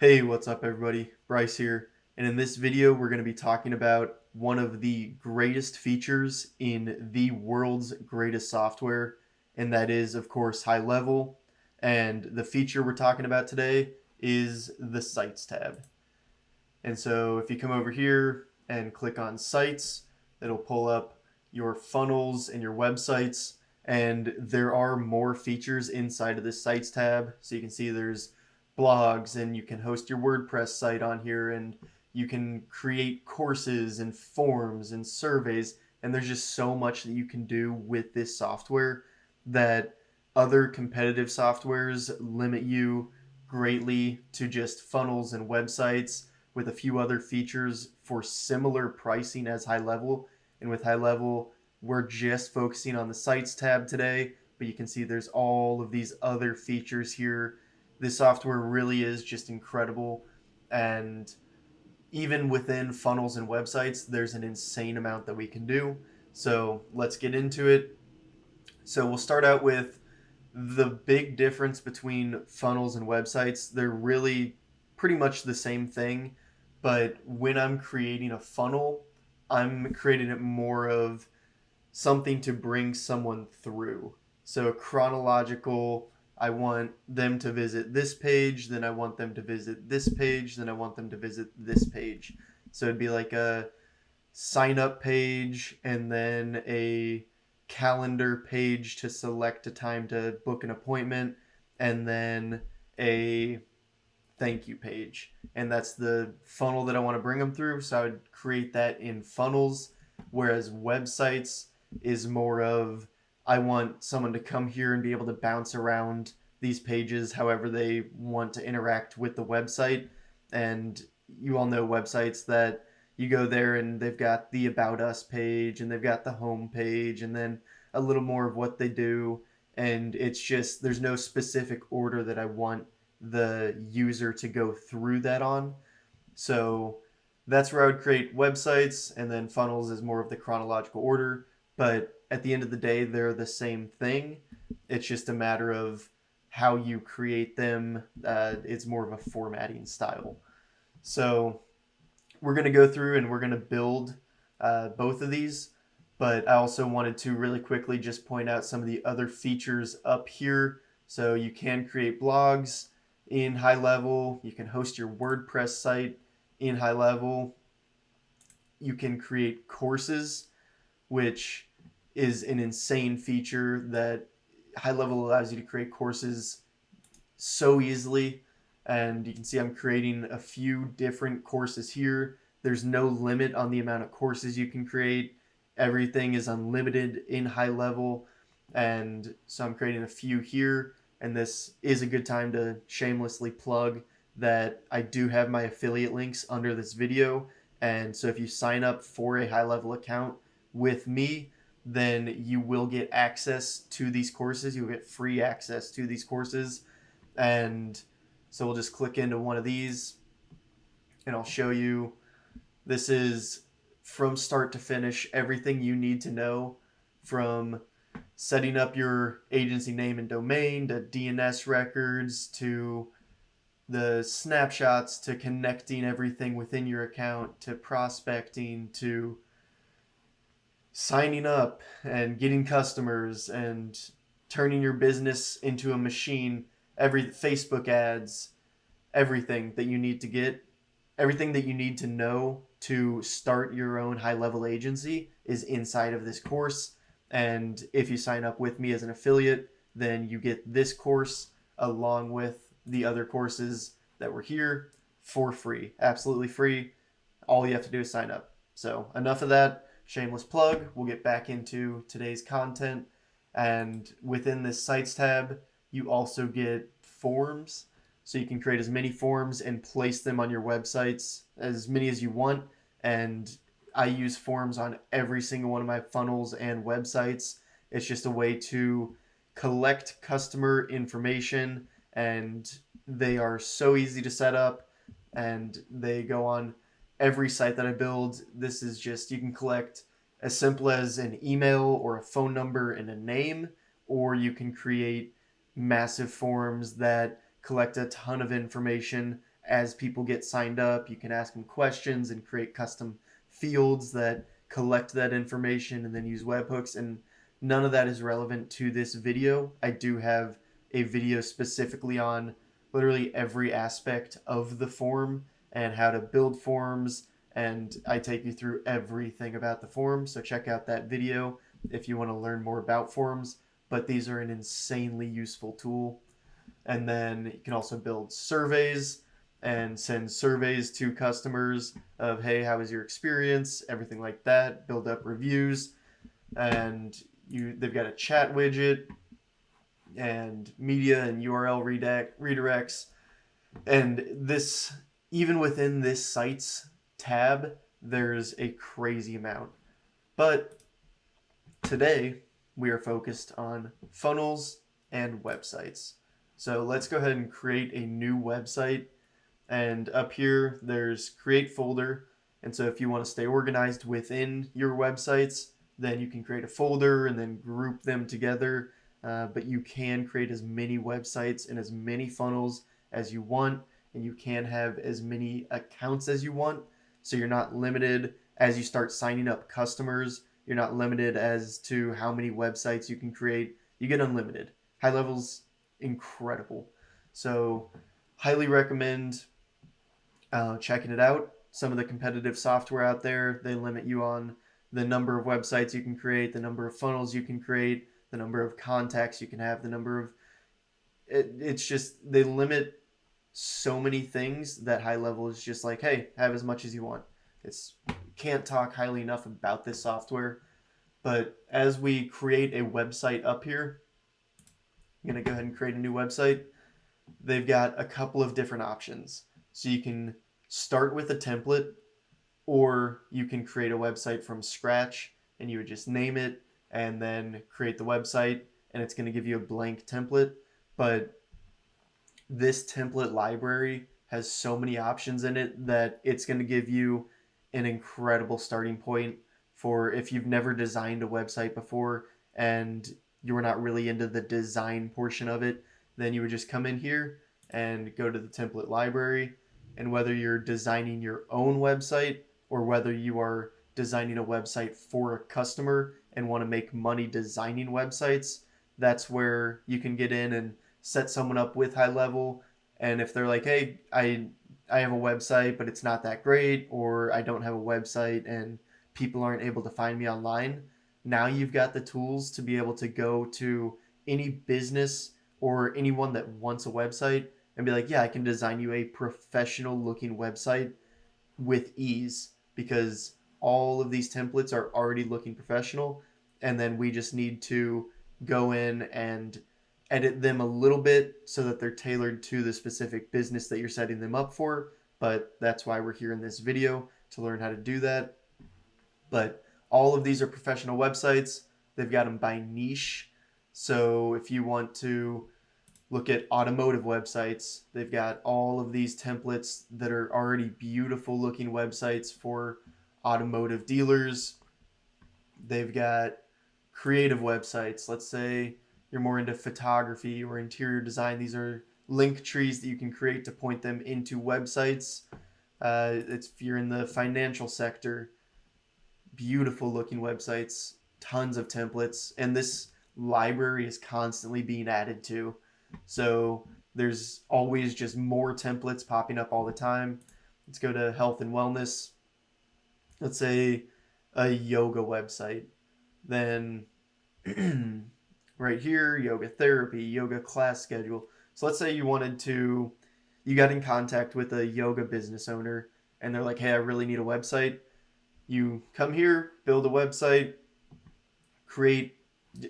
Hey, what's up everybody? Bryce here. And in this video, we're going to be talking about one of the greatest features in the world's greatest software, and that is, of course, HighLevel. And the feature we're talking about today is the Sites tab. And so if you come over here and click on Sites, it'll pull up your funnels and your websites. And there are more features inside of this Sites tab. So you can see there's blogs, and you can host your WordPress site on here, and you can create courses and forms and surveys. And there's just so much that you can do with this software that other competitive softwares limit you greatly to just funnels and websites with a few other features for similar pricing as HighLevel. And with HighLevel, we're just focusing on the Sites tab today, but you can see there's all of these other features here. This software really is just incredible. And even within funnels and websites, there's an insane amount that we can do. So let's get into it. So we'll start out with the big difference between funnels and websites. They're really pretty much the same thing, but when I'm creating a funnel, I'm creating it more of something to bring someone through. So chronological, I want them to visit this page, then I want them to visit this page, then I want them to visit this page. So it'd be like a sign up page and then a calendar page to select a time to book an appointment, and then a thank you page. And that's the funnel that I want to bring them through. So I would create that in funnels, whereas websites is more of I want someone to come here and be able to bounce around these pages however they want to interact with the website. And you all know websites that you go there and they've got the About Us page and they've got the home page and then a little more of what they do. And it's just, there's no specific order that I want the user to go through that on. So that's where I would create websites, and then funnels is more of the chronological order. But at the end of the day, they're the same thing. It's just a matter of how you create them. It's more of a formatting style. So we're going to go through and we're going to build both of these. But I also wanted to really quickly just point out some of the other features up here. So you can create blogs in HighLevel. You can host your WordPress site in HighLevel. You can create courses, which is an insane feature that HighLevel allows you to create courses so easily. And you can see I'm creating a few different courses here. There's no limit on the amount of courses you can create. Everything is unlimited in HighLevel. And so I'm creating a few here. And this is a good time to shamelessly plug that I do have my affiliate links under this video. And so if you sign up for a HighLevel account with me, then you will get access to these courses. You'll get free access to these courses. And so we'll just click into one of these and I'll show you. This is from start to finish everything you need to know, from setting up your agency name and domain to DNS records to the snapshots to connecting everything within your account to prospecting to signing up and getting customers and turning your business into a machine. Every Facebook ads, everything that you need to get, everything that you need to know to start your own HighLevel agency is inside of this course. And if you sign up with me as an affiliate, then you get this course along with the other courses that were here for free, absolutely free. All you have to do is sign up. So enough of that shameless plug. We'll get back into today's content. And within this sites tab, you also get forms. So you can create as many forms and place them on your websites, as many as you want. And I use forms on every single one of my funnels and websites. It's just a way to collect customer information, and they are so easy to set up, and they go on every site that I build. This is just, you can collect as simple as an email or a phone number and a name, or you can create massive forms that collect a ton of information as people get signed up, you can ask them questions and create custom fields that collect that information and then use webhooks. And none of that is relevant to this video. I do have a video specifically on literally every aspect of the form and how to build forms, and I take you through everything about the form. So check out that video if you want to learn more about forms. But these are an insanely useful tool. And then you can also build surveys and send surveys to customers of, hey, how was your experience, everything like that. Build up reviews, and they've got a chat widget and media and URL redirects. And this, even within this site's tab, there's a crazy amount. But today we are focused on funnels and websites. So let's go ahead and create a new website. And up here, there's create folder. And so if you want to stay organized within your websites, then you can create a folder and then group them together. But you can create as many websites and as many funnels as you want, and you can have as many accounts as you want. So you're not limited as you start signing up customers. You're not limited as to how many websites you can create. You get unlimited. HighLevel's incredible. So highly recommend checking it out. Some of the competitive software out there, they limit you on the number of websites you can create, the number of funnels you can create, the number of contacts you can have, the number of it's just they limit so many things that HighLevel is just like, hey, have as much as you want. It's can't talk highly enough about this software. But as we create a website up here, I'm going to go ahead and create a new website. They've got a couple of different options. So you can start with a template, or you can create a website from scratch, and you would just name it and then create the website, and it's going to give you a blank template. But this template library has so many options in it that it's going to give you an incredible starting point for if you've never designed a website before and you were not really into the design portion of it. Then you would just come in here and go to the template library, and whether you're designing your own website or whether you are designing a website for a customer and want to make money designing websites, that's where you can get in and set someone up with HighLevel. And if they're like, hey, I have a website but it's not that great, or I don't have a website and people aren't able to find me online, now you've got the tools to be able to go to any business or anyone that wants a website and be like, yeah, I can design you a professional looking website with ease, because all of these templates are already looking professional. And then we just need to go in and edit them a little bit so that they're tailored to the specific business that you're setting them up for. But that's why we're here in this video, to learn how to do that. But all of these are professional websites. They've got them by niche. So if you want to look at automotive websites, they've got all of these templates that are already beautiful looking websites for automotive dealers. They've got creative websites. Let's say you're more into photography or interior design. These are link trees that you can create to point them into websites. If you're in the financial sector, beautiful looking websites, tons of templates, and this library is constantly being added to. So there's always just more templates popping up all the time. Let's go to health and wellness. Let's say a yoga website. Then right here, yoga therapy, yoga class schedule. So let's say you got in contact with a yoga business owner and they're like, hey, I really need a website. You come here, build a website,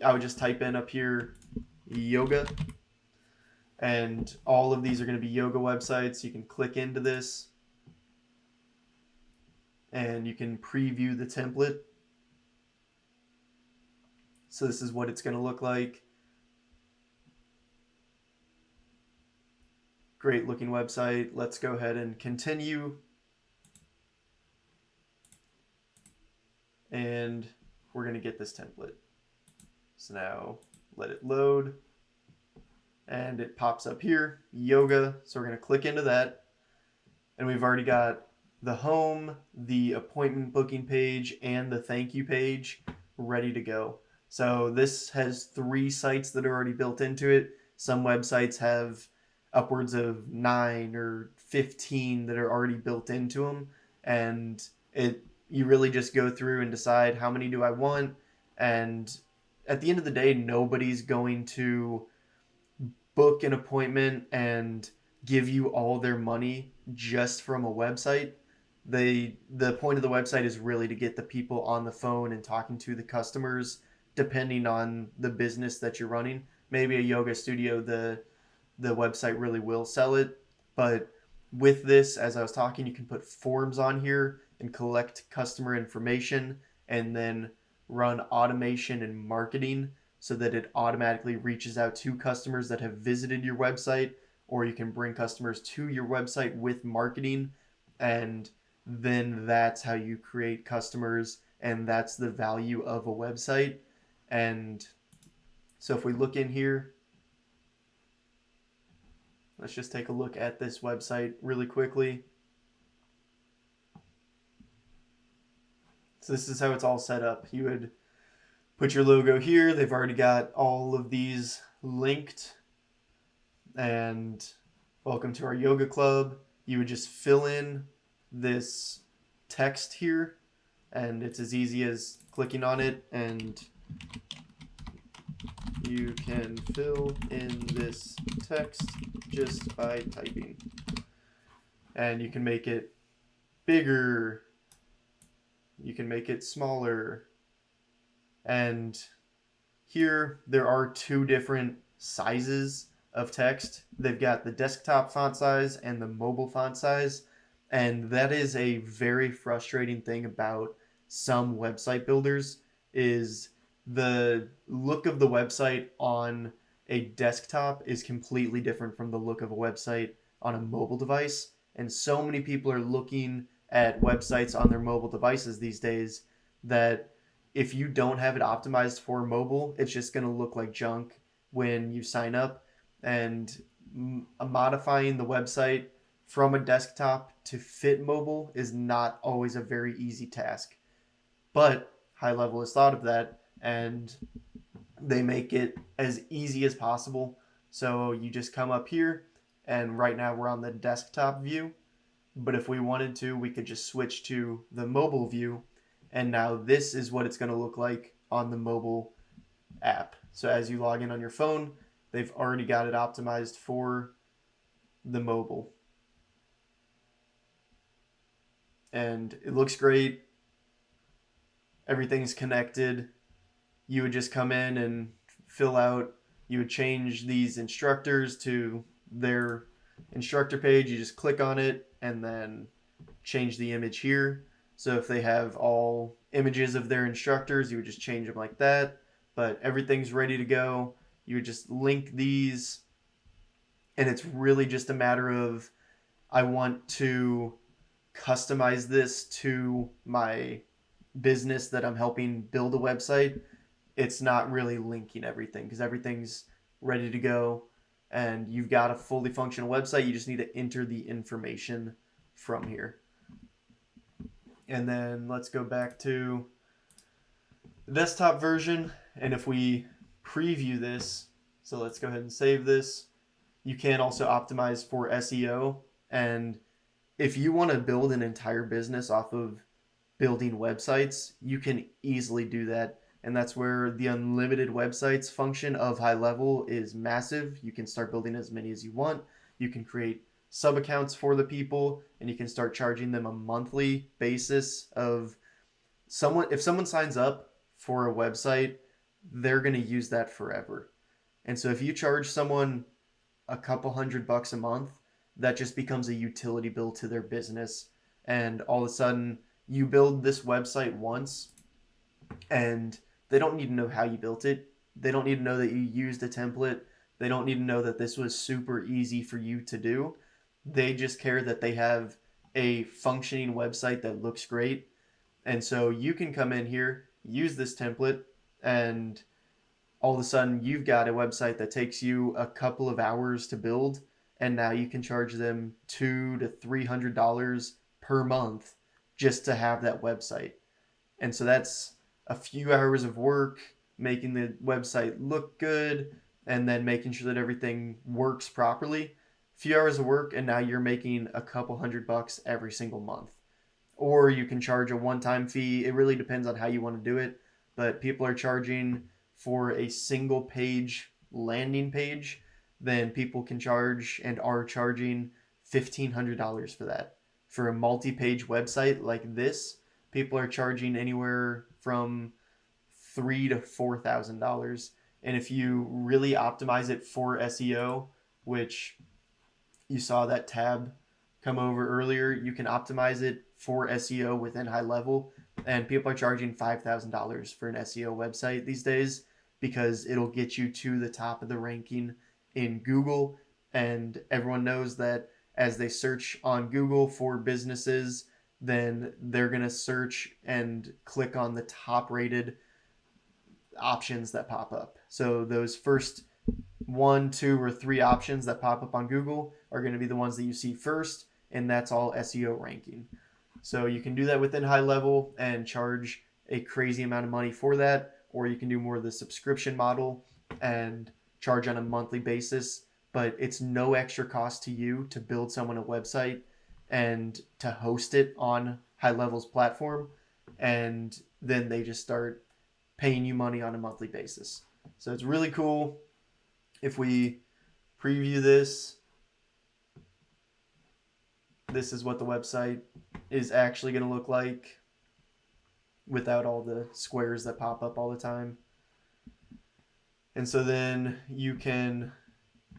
I would just type in up here, yoga, and all of these are going to be yoga websites. You can click into this and you can preview the template. So this is what it's going to look like. Great looking website. Let's go ahead and continue. And we're going to get this template. So now let it load. And it pops up here, yoga. So we're going to click into that. And we've already got the home, the appointment booking page, and the thank you page ready to go. So this has 3 sites that are already built into it. Some websites have upwards of 9 or 15 that are already built into them, and it you really just go through and decide how many do I want. And at the end of the day, nobody's going to book an appointment and give you all their money just from a website. The point of the website is really to get the people on the phone and talking to the customers, depending on the business that you're running. Maybe a yoga studio, the website really will sell it. But with this, as I was talking, you can put forms on here and collect customer information, and then run automation and marketing so that it automatically reaches out to customers that have visited your website, or you can bring customers to your website with marketing. And then that's how you create customers, and that's the value of a website. And so if we look in here, let's just take a look at this website really quickly. So this is how it's all set up. You would put your logo here. They've already got all of these linked. And welcome to our yoga club. You would just fill in this text here, and it's as easy as clicking on it, and you can fill in this text just by typing. And you can make it bigger, you can make it smaller. And here there are 2 different sizes of text. They've got the desktop font size and the mobile font size. And that is a very frustrating thing about some website builders, is the look of the website on a desktop is completely different from the look of a website on a mobile device. And so many people are looking at websites on their mobile devices these days that if you don't have it optimized for mobile, it's just going to look like junk when you sign up. And modifying the website from a desktop to fit mobile is not always a very easy task. But HighLevel has thought of that, and they make it as easy as possible. So you just come up here, and right now we're on the desktop view. But if we wanted to, we could just switch to the mobile view, and now this is what it's going to look like on the mobile app. So as you log in on your phone, they've already got it optimized for the mobile. And it looks great. Everything's connected. You would just come in and fill out, you would change these instructors to their instructor page. You just click on it and then change the image here. So if they have all images of their instructors, you would just change them like that. But everything's ready to go. You would just link these, and it's really just a matter of, I want to customize this to my business that I'm helping build a website. It's not really linking everything because everything's ready to go, and you've got a fully functional website. You just need to enter the information from here. And then let's go back to the desktop version. And if we preview this, so let's go ahead and save this. You can also optimize for SEO. And if you want to build an entire business off of building websites, you can easily do that. And that's where the unlimited websites function of HighLevel is massive. You can start building as many as you want. You can create sub accounts for the people, and you can start charging them a monthly basis of someone. If someone signs up for a website, they're going to use that forever. And so if you charge someone a couple $100 a month, that just becomes a utility bill to their business. And all of a sudden you build this website once, and they don't need to know how you built it. They don't need to know that you used a template. They don't need to know that this was super easy for you to do. They just care that they have a functioning website that looks great. And so you can come in here, use this template, and all of a sudden you've got a website that takes you a couple of hours to build, and now you can charge them $200 to $300 per month just to have that website. And so that's a few hours of work making the website look good and then making sure that everything works properly. A few hours of work, and now you're making a couple $100 every single month. Or you can charge a one-time fee. It really depends on how you want to do it, but people are charging for a single page landing page, then people can charge and are charging $1,500 for that. For a multi-page website like this, people are charging anywhere from $3,000 to $4,000. And if you really optimize it for SEO, which you saw that tab come over earlier, you can optimize it for SEO within HighLevel, and people are charging $5,000 for an SEO website these days because it'll get you to the top of the ranking in Google. And everyone knows that as they search on Google for businesses, then they're going to search and click on the top rated options that pop up. So those first 1, 2, or 3 options that pop up on Google are going to be the ones that you see first, and that's all SEO ranking. So you can do that within HighLevel and charge a crazy amount of money for that, or you can do more of the subscription model and charge on a monthly basis, but it's no extra cost to you to build someone a website and to host it on HighLevel's platform, and then they just start paying you money on a monthly basis. So it's really cool. If we preview this, this is what the website is actually going to look like without all the squares that pop up all the time. And so then you can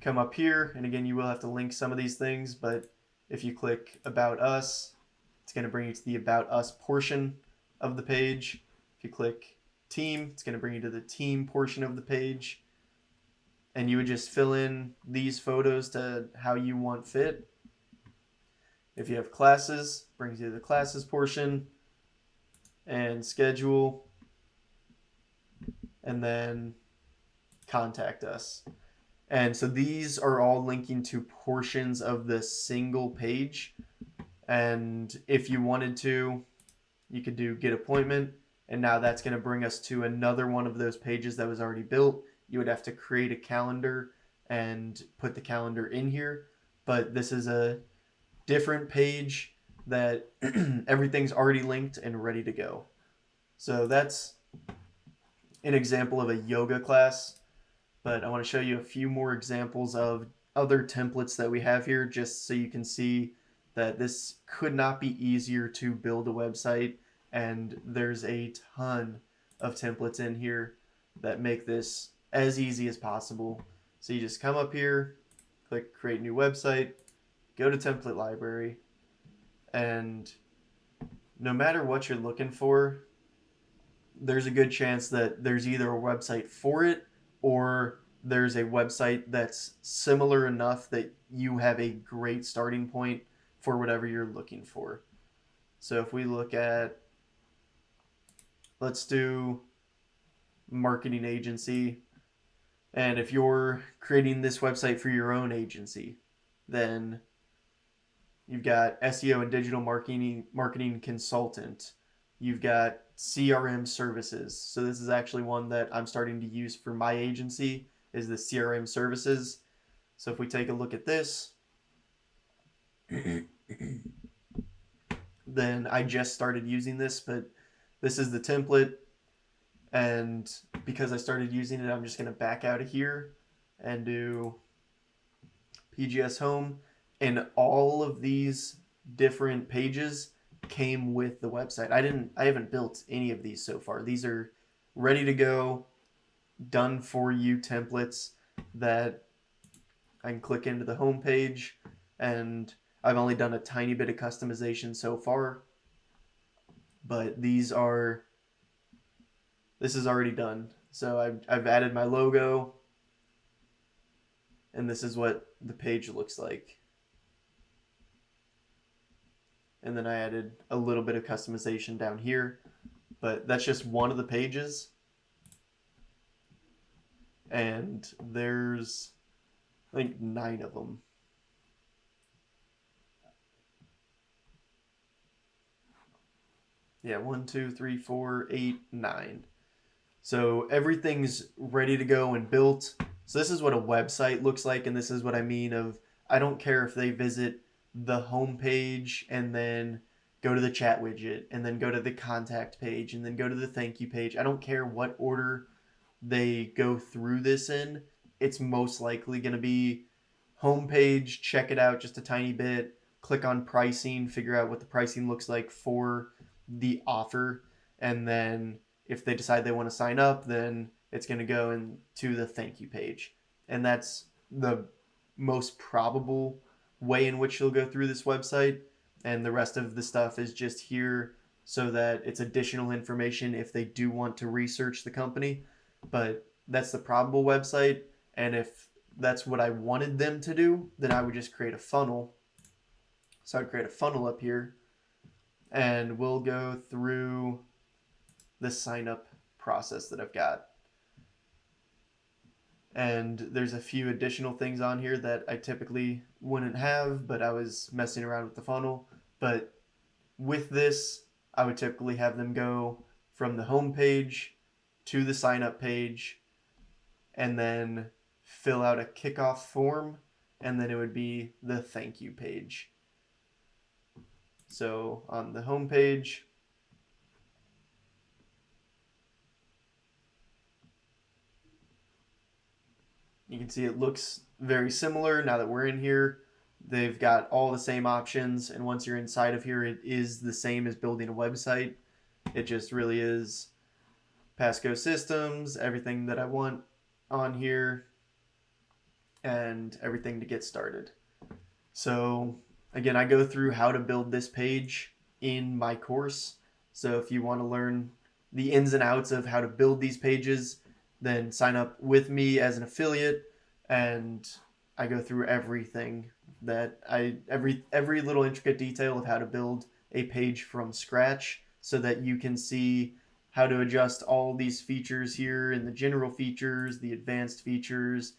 come up here, and again, you will have to link some of these things, but if you click About Us, it's going to bring you to the About Us portion of the page. If you click Team, it's going to bring you to the Team portion of the page. And you would just fill in these photos to how you want fit. If you have classes, brings you to the classes portion, and schedule, and then contact us. And so these are all linking to portions of the single page. And if you wanted to, you could do get appointment, and now that's going to bring us to another one of those pages that was already built. You would have to create a calendar and put the calendar in here, but this is a different page that everything's already linked and ready to go. So that's an example of a yoga class, but I want to show you a few more examples of other templates that we have here, just so you can see that this could not be easier to build a website, and there's a ton of templates in here that make this as easy as possible. So you just come up here, click create new website, go to template library, and no matter what you're looking for, there's a good chance that there's either a website for it or there's a website that's similar enough that you have a great starting point for whatever you're looking for. So if we look at, let's do marketing agency. And if you're creating this website for your own agency, then you've got SEO and digital marketing consultant. You've got CRM services. So this is actually one that I'm starting to use for my agency, is the CRM services. So if we take a look at this, then I just started using this, but this is the template. And because I started using it, I'm just going to back out of here and do PGS Home. And all of these different pages came with the website. I haven't built any of these so far. These are ready to go, done for you templates that I can click into the home page, and I've only done a tiny bit of customization so far, but this is already done. So I've added my logo, and this is what the page looks like. And then I added a little bit of customization down here, but that's just one of the pages. And there's, I think, 9 of them. Yeah, 1, 2, 3, 4, 8, 9. So everything's ready to go and built. So this is what a website looks like, and this is what I mean of I don't care if they visit the home page and then go to the chat widget and then go to the contact page and then go to the thank you page. I don't care what order they go through this in. It's most likely going to be homepage, check it out just a tiny bit, click on pricing, figure out what the pricing looks like for the offer, and then if they decide they want to sign up, then it's going to go into the thank you page. And that's the most probable way in which you'll go through this website. And the rest of the stuff is just here so that it's additional information if they do want to research the company. But that's the probable website. And if that's what I wanted them to do, then I would just create a funnel. So I'd create a funnel up here, and we'll go through the sign up process that I've got. And there's a few additional things on here that I typically wouldn't have, but I was messing around with the funnel. But with this, I would typically have them go from the home page to the sign up page and then fill out a kickoff form, and then it would be the thank you page. So on the home page, you can see it looks very similar now that we're in here. They've got all the same options, and once you're inside of here, it is the same as building a website. It just really is Pasco systems, everything that I want on here, and everything to get started. So again, I go through how to build this page in my course. So if you want to learn the ins and outs of how to build these pages, then sign up with me as an affiliate, and I go through everything that every little intricate detail of how to build a page from scratch so that you can see how to adjust all these features here in the general features, the advanced features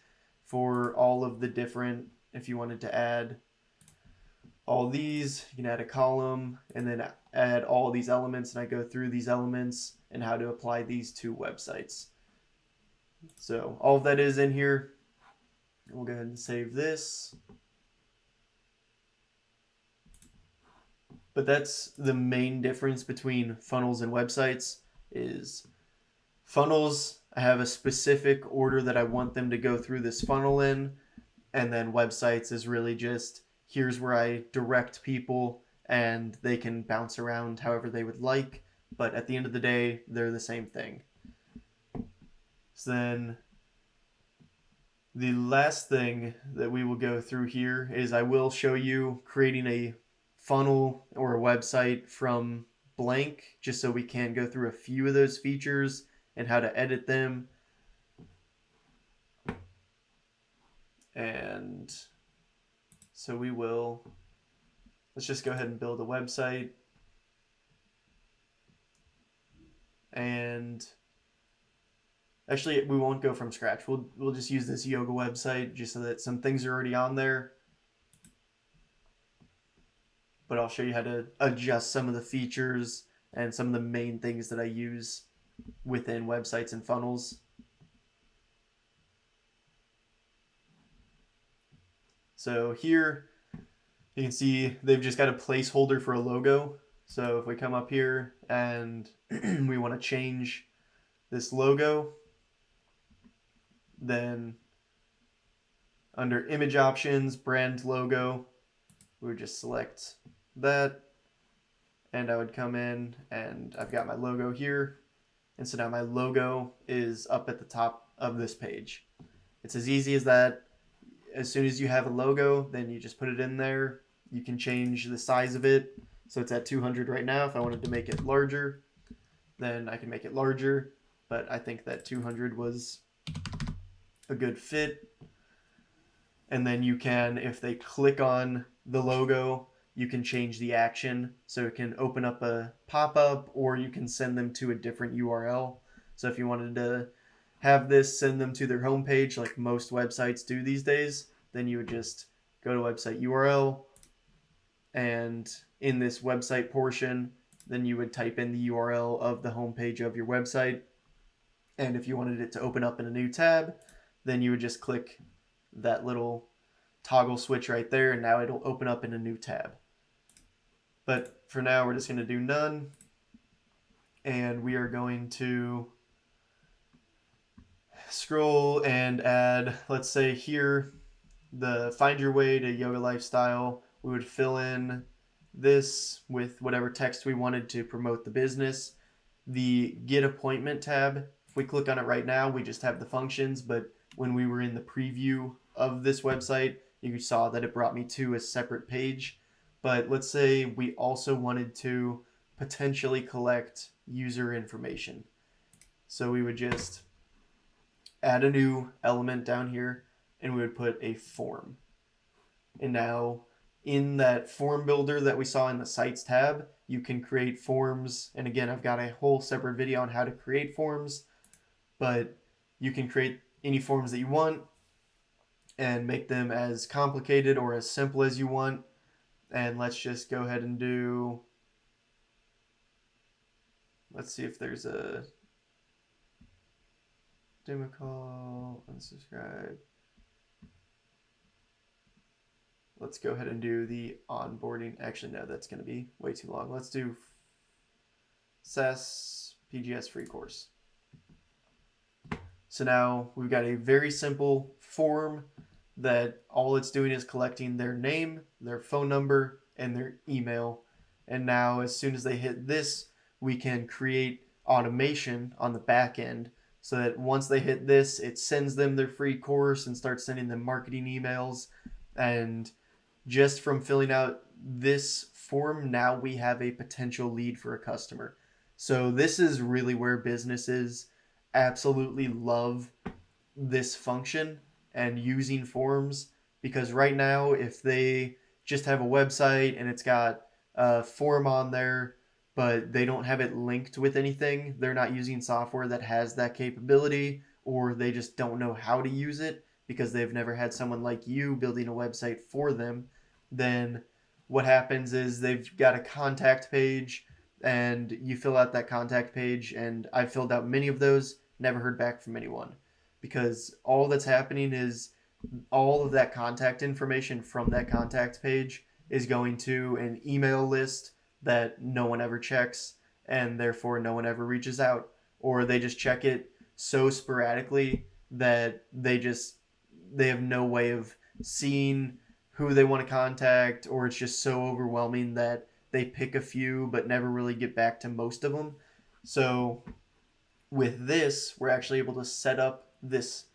for all of the different, if you wanted to add all these, you can add a column and then add all these elements, and I go through these elements and how to apply these to websites. So all of that is in here. We'll go ahead and save this. But that's the main difference between funnels and websites is funnels, I have a specific order that I want them to go through this funnel in, and then websites is really just here's where I direct people and they can bounce around however they would like, but at the end of the day, they're the same thing. So then the last thing that we will go through here is I will show you creating a funnel or a website from blank, just so we can go through a few of those features and how to edit them. And so let's just go ahead and build a website. And actually, we won't go from scratch. We'll just use this yoga website just so that some things are already on there. But I'll show you how to adjust some of the features and some of the main things that I use within websites and funnels. So here you can see they've just got a placeholder for a logo. So if we come up here and we want to change this logo, then under image options, brand logo, we would just select that, and I would come in and I've got my logo here, and so now my logo is up at the top of this page. It's as easy as that. As soon as you have a logo, then you just put it in there. You can change the size of it, so it's at 200 right now. If I wanted to make it larger, then I can make it larger, but I think that 200 was a good fit. And then you can, if they click on the logo, you can change the action. So it can open up a pop-up, or you can send them to a different URL. So if you wanted to have this send them to their homepage like most websites do these days, then you would just go to website URL, and in this website portion, then you would type in the URL of the homepage of your website. And if you wanted it to open up in a new tab, then you would just click that little toggle switch right there, and now it'll open up in a new tab. But for now, we're just going to do none, and we are going to scroll and add, let's say here, the find your way to yoga lifestyle. We would fill in this with whatever text we wanted to promote the business. The get appointment tab, if we click on it right now, we just have the functions, but when we were in the preview of this website, you saw that it brought me to a separate page. But let's say we also wanted to potentially collect user information. So we would just add a new element down here, and we would put a form. And now in that form builder that we saw in the sites tab, you can create forms. And again, I've got a whole separate video on how to create forms, but you can create any forms that you want and make them as complicated or as simple as you want. And let's just go ahead and do, let's see if there's a demo call, unsubscribe. Let's go ahead and do the onboarding. Actually, no, that's going to be way too long. Let's do SaaS PGS free course. So now we've got a very simple form that all it's doing is collecting their name, their phone number, and their email. And now as soon as they hit this, we can create automation on the back end so that once they hit this, it sends them their free course and starts sending them marketing emails. And just from filling out this form, now we have a potential lead for a customer. So this is really where businesses absolutely love this function and using forms, because right now if they just have a website and it's got a form on there but they don't have it linked with anything, they're not using software that has that capability, or they just don't know how to use it because they've never had someone like you building a website for them, then what happens is they've got a contact page and you fill out that contact page, and I filled out many of those, never heard back from anyone, because all that's happening is all of that contact information from that contact page is going to an email list that no one ever checks, and therefore no one ever reaches out, or they just check it so sporadically that they have no way of seeing who they want to contact, or it's just so overwhelming that they pick a few but never really get back to most of them. So with this, we're actually able to set up this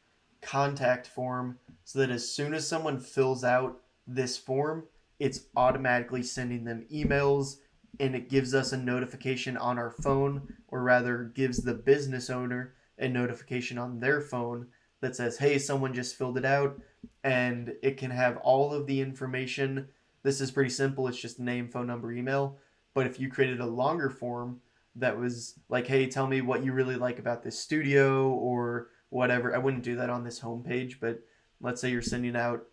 contact form so that as soon as someone fills out this form, it's automatically sending them emails, and it gives us a notification on our phone, or rather gives the business owner a notification on their phone that says, hey, someone just filled it out, and it can have all of the information. This is pretty simple. It's just name, phone number, email. But if you created a longer form that was like, hey, tell me what you really like about this studio or whatever, I wouldn't do that on this homepage, but let's say you're sending out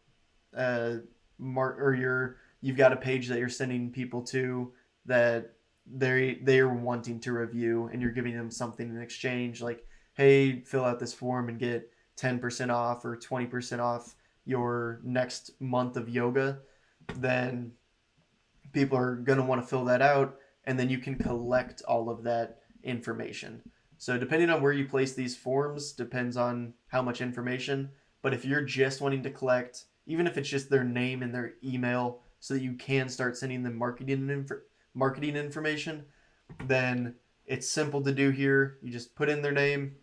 you've got a page that you're sending people to that they're wanting to review, and you're giving them something in exchange, like, hey, fill out this form and get 10% off or 20% off your next month of yoga, then people are going to want to fill that out, and then you can collect all of that information. So depending on where you place these forms depends on how much information, but if you're just wanting to collect, even if it's just their name and their email so that you can start sending them marketing information, then it's simple to do here. You just put in their name,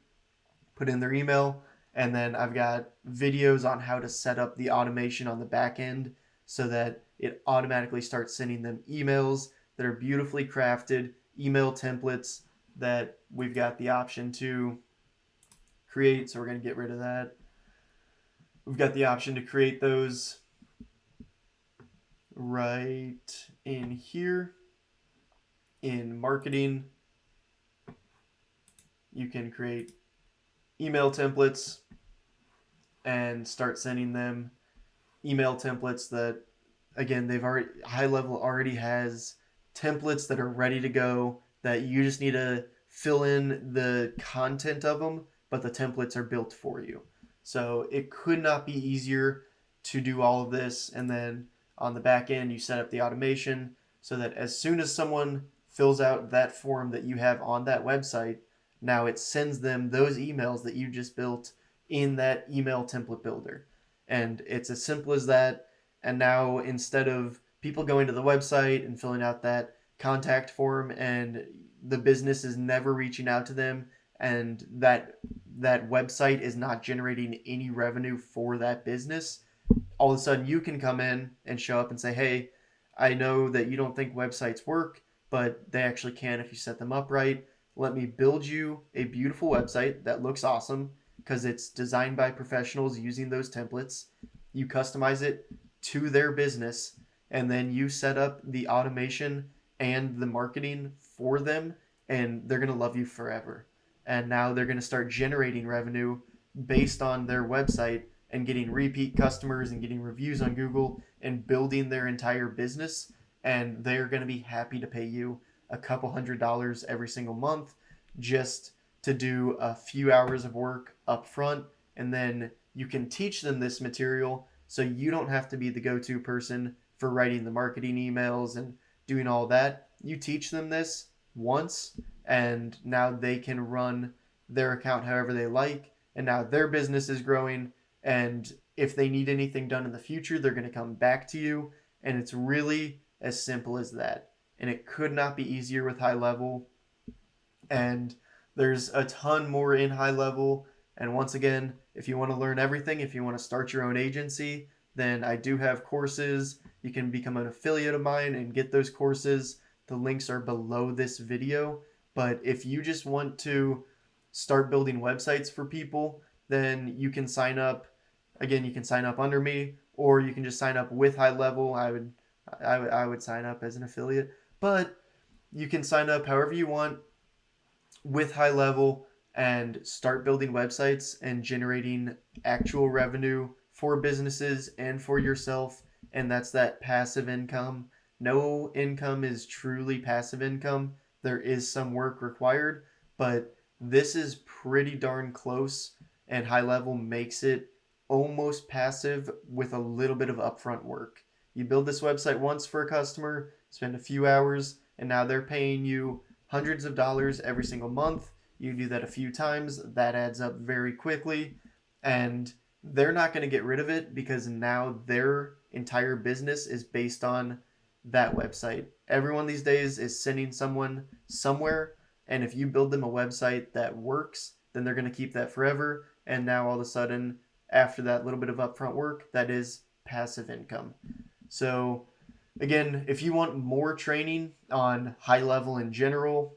put in their email, and then I've got videos on how to set up the automation on the back end so that it automatically starts sending them emails that are beautifully crafted, email templates that we've got the option to create. So we're going to get rid of that. We've got the option to create those right in here. In marketing, you can create email templates and start sending them email templates that, again, HighLevel already has templates that are ready to go that you just need to fill in the content of them, but the templates are built for you. So it could not be easier to do all of this. And then on the back end, you set up the automation so that as soon as someone fills out that form that you have on that website, now it sends them those emails that you just built in that email template builder. And it's as simple as that. And now instead of people going to the website and filling out that contact form and the business is never reaching out to them, and that website is not generating any revenue for that business, all of a sudden you can come in and show up and say, hey, I know that you don't think websites work, but they actually can if you set them up right. Let me build you a beautiful website that looks awesome because it's designed by professionals using those templates. You customize it to their business, and then you set up the automation and the marketing for them, and they're going to love you forever. And now they're going to start generating revenue based on their website and getting repeat customers and getting reviews on Google and building their entire business. And they're going to be happy to pay you a couple $100s every single month just to do a few hours of work up front. And then you can teach them this material so you don't have to be the go-to person for writing the marketing emails and doing all that. You teach them this once, and now they can run their account however they like. And now their business is growing, and if they need anything done in the future, they're going to come back to you. And it's really as simple as that. And it could not be easier with HighLevel. And there's a ton more in HighLevel. And once again, if you want to learn everything, if you want to start your own agency, then I do have courses. You can become an affiliate of mine and get those courses. The links are below this video. But if you just want to start building websites for people, then you can sign up. Again, you can sign up under me, or you can just sign up with HighLevel. I would sign up as an affiliate, but you can sign up however you want with HighLevel and start building websites and generating actual revenue for businesses and for yourself. And that's that passive income. No income is truly passive income. There is some work required, but this is pretty darn close, and HighLevel makes it almost passive with a little bit of upfront work. You build this website once for a customer, spend a few hours, and now they're paying you hundreds of dollars every single month. You do that a few times, that adds up very quickly, and they're not going to get rid of it because now their entire business is based on that website. Everyone these days is sending someone somewhere, and if you build them a website that works, then they're going to keep that forever. And now all of a sudden, after that little bit of upfront work, that is passive income. So again, if you want more training on HighLevel in general,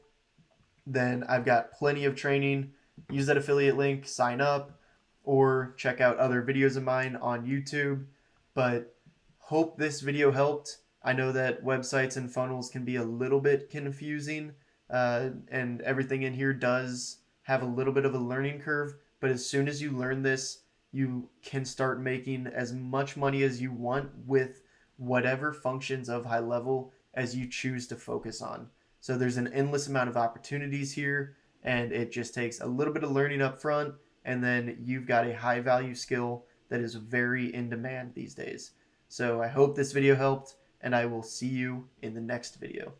then I've got plenty of training. Use that affiliate link, sign up, or check out other videos of mine on YouTube. But hope this video helped. I know that websites and funnels can be a little bit confusing, and everything in here does have a little bit of a learning curve. But as soon as you learn this, you can start making as much money as you want with whatever functions of HighLevel as you choose to focus on. So there's an endless amount of opportunities here, and it just takes a little bit of learning up front, and then you've got a high value skill that is very in demand these days. So I hope this video helped, and I will see you in the next video.